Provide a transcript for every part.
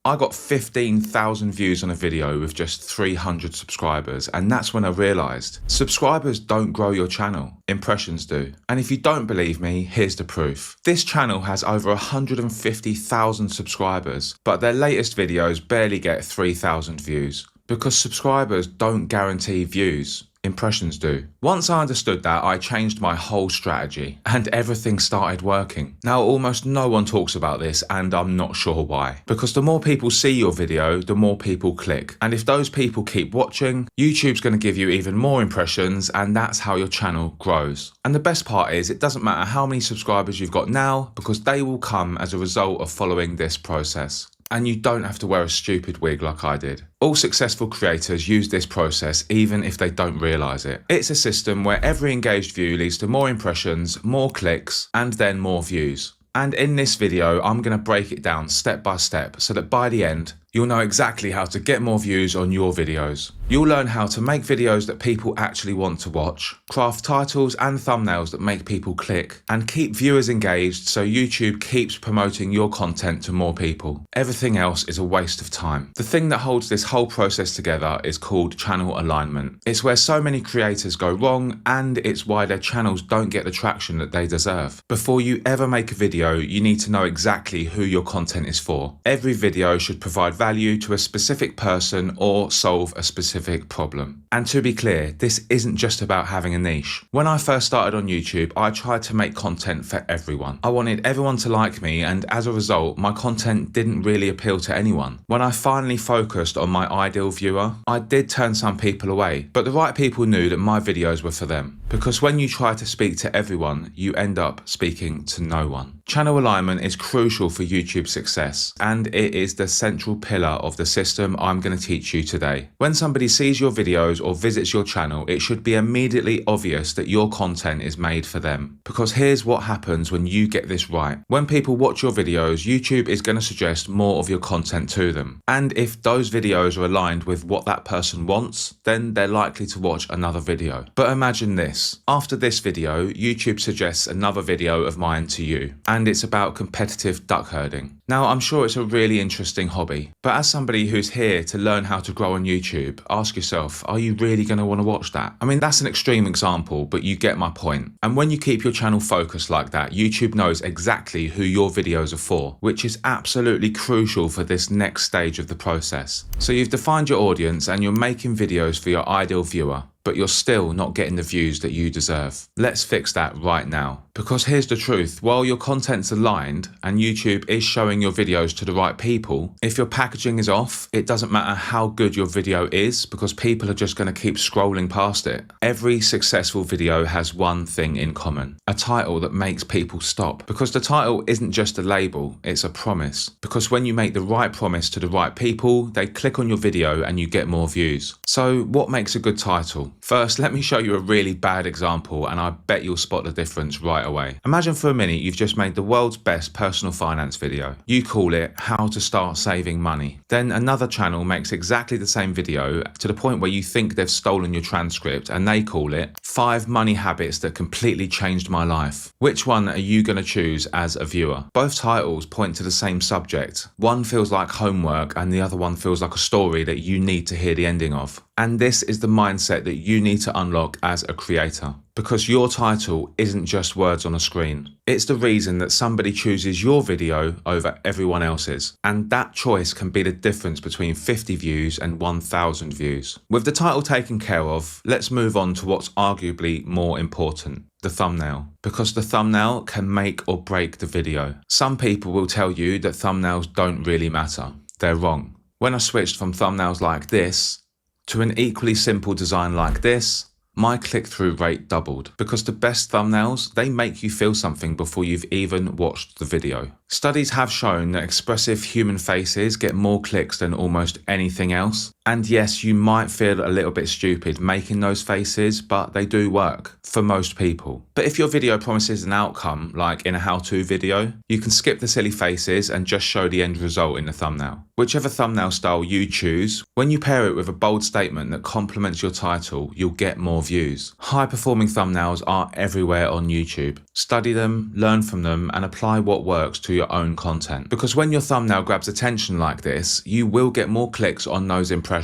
I got 15,000 views on a video with just 300 subscribers, and that's when I realised subscribers don't grow your channel, impressions do. And if you don't believe me, here's the proof. This channel has over 150,000 subscribers, but their latest videos barely get 3,000 views. Because subscribers don't guarantee views, impressions do. Once I understood that, I changed my whole strategy and everything started working. Now, almost no one talks about this and I'm not sure why. Because the more people see your video, the more people click. And if those people keep watching, YouTube's going to give you even more impressions, and that's how your channel grows. And the best part is, it doesn't matter how many subscribers you've got now, because they will come as a result of following this process. And you don't have to wear a stupid wig like I did. All successful creators use this process even if they don't realise it. It's a system where every engaged view leads to more impressions, more clicks, and then more views. And in this video, I'm going to break it down step by step so that by the end, you'll know exactly how to get more views on your videos. You'll learn how to make videos that people actually want to watch, craft titles and thumbnails that make people click, and keep viewers engaged so YouTube keeps promoting your content to more people. Everything else is a waste of time. The thing that holds this whole process together is called channel alignment. It's where so many creators go wrong, and it's why their channels don't get the traction that they deserve. Before you ever make a video, you need to know exactly who your content is for. Every video should provide value to a specific person or solve a specific problem. And to be clear, this isn't just about having a niche. When I first started on YouTube, I tried to make content for everyone. I wanted everyone to like me, and as a result, my content didn't really appeal to anyone. When I finally focused on my ideal viewer, I did turn some people away, but the right people knew that my videos were for them. Because when you try to speak to everyone, you end up speaking to no one. Channel alignment is crucial for YouTube's success, and it is the central pillar of the system I'm going to teach you today. When somebody sees your videos or visits your channel, it should be immediately obvious that your content is made for them. Because here's what happens when you get this right. When people watch your videos, YouTube is going to suggest more of your content to them. And if those videos are aligned with what that person wants, then they're likely to watch another video. But imagine this. After this video, YouTube suggests another video of mine to you, and it's about competitive duck herding. Now, I'm sure it's a really interesting hobby, but as somebody who's here to learn how to grow on YouTube, ask yourself, are you really going to want to watch that? I mean, that's an extreme example, but you get my point. And when you keep your channel focused like that, YouTube knows exactly who your videos are for, which is absolutely crucial for this next stage of the process. So you've defined your audience and you're making videos for your ideal viewer, but you're still not getting the views that you deserve. Let's fix that right now. Because here's the truth, while your content's aligned and YouTube is showing your videos to the right people, if your packaging is off, it doesn't matter how good your video is, because people are just going to keep scrolling past it. Every successful video has one thing in common: a title that makes people stop. Because the title isn't just a label, it's a promise. Because when you make the right promise to the right people, they click on your video and you get more views. So what makes a good title? First, let me show you a really bad example, and I bet you'll spot the difference right away. Imagine for a minute you've just made the world's best personal finance video. You call it How to Start Saving Money. Then another channel makes exactly the same video to the point where you think they've stolen your transcript, and they call it 5 Money Habits That Completely Changed My Life. Which one are you going to choose as a viewer? Both titles point to the same subject. One feels like homework and the other one feels like a story that you need to hear the ending of. And this is the mindset that you need to unlock as a creator. Because your title isn't just words on a screen. It's the reason that somebody chooses your video over everyone else's. And that choice can be the difference between 50 views and 1,000 views. With the title taken care of, let's move on to what's arguably more important: the thumbnail. Because the thumbnail can make or break the video. Some people will tell you that thumbnails don't really matter. They're wrong. When I switched from thumbnails like this to an equally simple design like this, my click-through rate doubled. Because the best thumbnails, they make you feel something before you've even watched the video. Studies have shown that expressive human faces get more clicks than almost anything else. And yes, you might feel a little bit stupid making those faces, but they do work for most people. But if your video promises an outcome, like in a how-to video, you can skip the silly faces and just show the end result in the thumbnail. Whichever thumbnail style you choose, when you pair it with a bold statement that complements your title, you'll get more views. High-performing thumbnails are everywhere on YouTube. Study them, learn from them, and apply what works to your own content. Because when your thumbnail grabs attention like this, you will get more clicks on those impressions.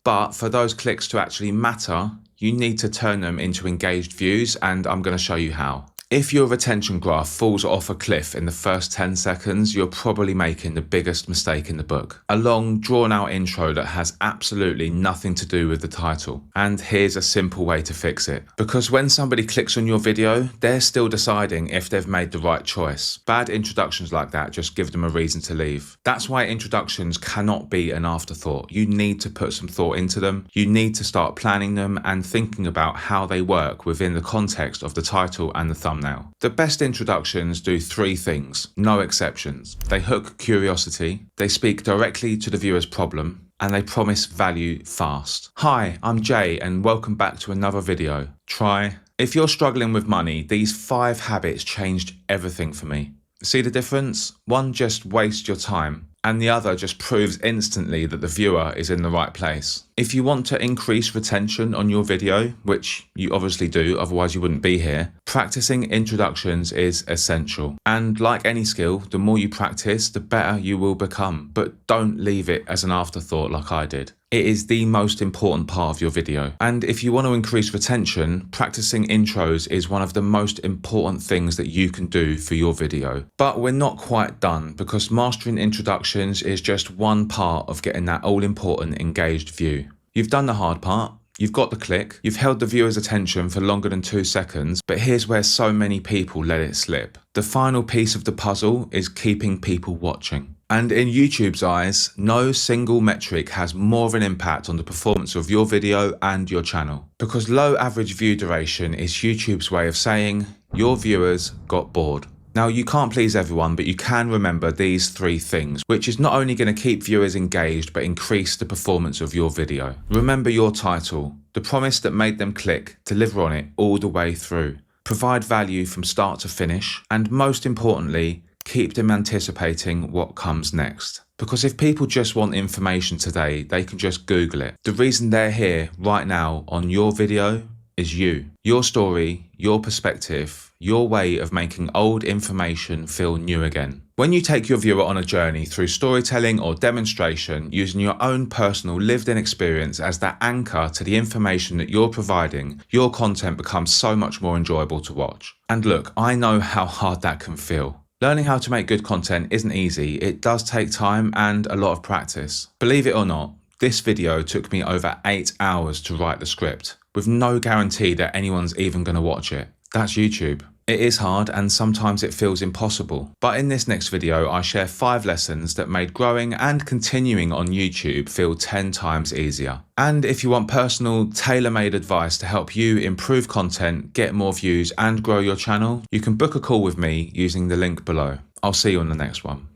But for those clicks to actually matter, you need to turn them into engaged views, and I'm going to show you how. If your retention graph falls off a cliff in the first 10 seconds, you're probably making the biggest mistake in the book. A long, drawn-out intro that has absolutely nothing to do with the title. And here's a simple way to fix it. Because when somebody clicks on your video, they're still deciding if they've made the right choice. Bad introductions like that just give them a reason to leave. That's why introductions cannot be an afterthought. You need to put some thought into them. You need to start planning them and thinking about how they work within the context of the title and the thumbnail. The best introductions do three things, no exceptions. They hook curiosity, they speak directly to the viewer's problem, and they promise value fast. Hi, I'm Jay and welcome back to another video. Try. If you're struggling with money, these 5 habits changed everything for me. See the difference? One just wastes your time, and the other just proves instantly that the viewer is in the right place. If you want to increase retention on your video, which you obviously do, otherwise you wouldn't be here, practicing introductions is essential. And like any skill, the more you practice, the better you will become. But don't leave it as an afterthought like I did. It is the most important part of your video. And if you want to increase retention, practicing intros is one of the most important things that you can do for your video. But we're not quite done, because mastering introductions is just one part of getting that all-important engaged view. You've done the hard part. You've got the click, you've held the viewer's attention for longer than 2 seconds, but here's where so many people let it slip. The final piece of the puzzle is keeping people watching. And in YouTube's eyes, no single metric has more of an impact on the performance of your video and your channel. Because low average view duration is YouTube's way of saying, your viewers got bored. Now, you can't please everyone, but you can remember these 3 things, which is not only going to keep viewers engaged, but increase the performance of your video. Remember your title, the promise that made them click, deliver on it all the way through. Provide value from start to finish, and most importantly, keep them anticipating what comes next. Because if people just want information today, they can just Google it. The reason they're here right now on your video is you. Your story, your perspective, your way of making old information feel new again. When you take your viewer on a journey through storytelling or demonstration, using your own personal lived-in experience as that anchor to the information that you're providing, your content becomes so much more enjoyable to watch. And look, I know how hard that can feel. Learning how to make good content isn't easy. It does take time and a lot of practice. Believe it or not, this video took me over 8 hours to write the script, with no guarantee that anyone's even going to watch it. That's YouTube. It is hard and sometimes it feels impossible. But in this next video, I share 5 lessons that made growing and continuing on YouTube feel 10 times easier. And if you want personal, tailor-made advice to help you improve content, get more views and grow your channel, you can book a call with me using the link below. I'll see you on the next one.